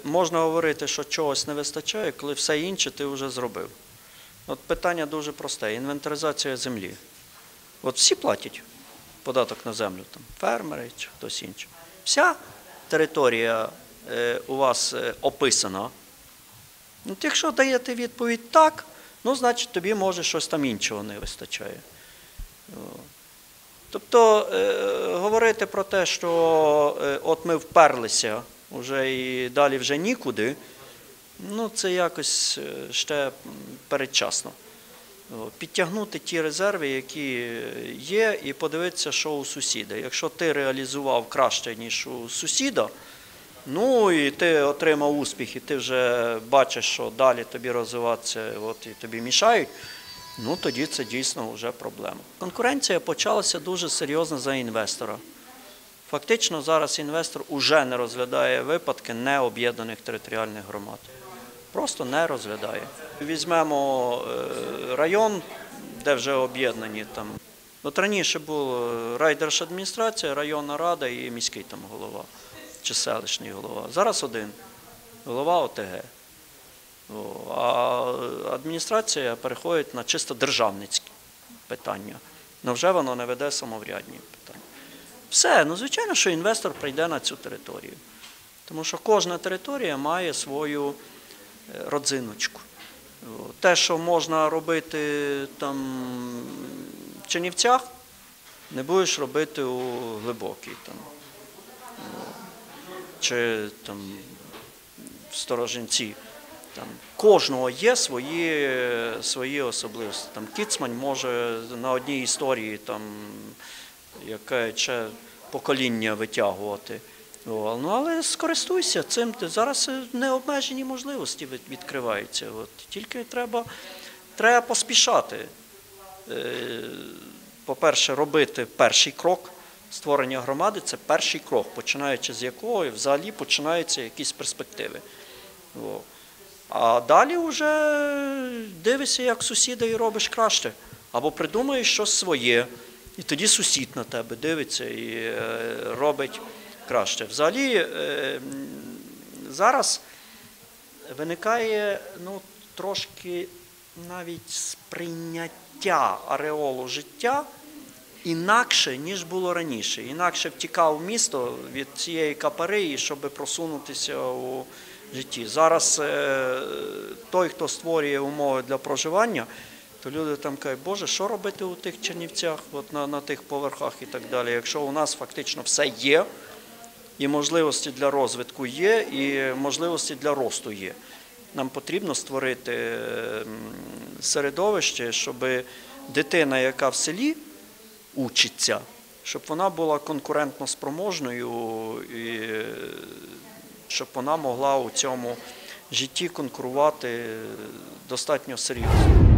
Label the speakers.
Speaker 1: Можна говорити, що чогось не вистачає, коли все інше ти вже зробив. Питання дуже просте. Інвентаризація землі. Всі платять податок на землю, фермери чи хтось інший. Вся територія у вас описана. Якщо даєте відповідь так, значить тобі може щось там іншого не вистачає. Тобто говорити про те, що ми вперлися і далі вже нікуди, це якось ще передчасно. Підтягнути ті резерви, які є, і подивитися, що у сусіда. Якщо ти реалізував краще, ніж у сусіда, і ти отримав успіх, і ти вже бачиш, що далі тобі розвиватися, і тобі мішають, тоді це дійсно вже проблема. Конкуренція почалася дуже серйозно за інвестора. Фактично зараз інвестор вже не розглядає випадки необ'єднаних територіальних громад. Просто не розглядає. Візьмемо район, де вже об'єднані. Раніше була райдержадміністрація, районна рада і міський голова чи селищний голова. Зараз один – голова ОТГ. А адміністрація переходить на чисто державницькі питання. Вже воно не веде самоврядні питання. Все, звичайно, що інвестор прийде на цю територію. Тому що кожна територія має свою родзиночку. Те, що можна робити в Чернівцях, не будеш робити у Глибокій. Чи в Сторожинці. Кожного є свої особливості. Кіцмань може на одній історії яке ще покоління витягувати. Але скористуйся цим. Зараз необмежені можливості відкриваються. Тільки треба поспішати. По-перше, робити перший крок. Створення громади – це перший крок, починаючи з якого взагалі починаються якісь перспективи. А далі вже дивишся, як сусіда, і робиш краще. Або придумаєш щось своє, і тоді сусід на тебе дивиться і робить краще. Взагалі, зараз виникає трошки навіть сприйняття ареолу життя інакше, ніж було раніше. Інакше втікав в місто від цієї капари, щоб просунутися у житті. Зараз той, хто створює умови для проживання, то люди кажуть, Боже, що робити у тих Чернівцях, на тих поверхах і так далі, якщо у нас фактично все є, і можливості для розвитку є, і можливості для росту є. Нам потрібно створити середовище, щоб дитина, яка в селі учиться, щоб вона була конкурентно спроможною і щоб вона могла у цьому житті конкурувати достатньо серйозно.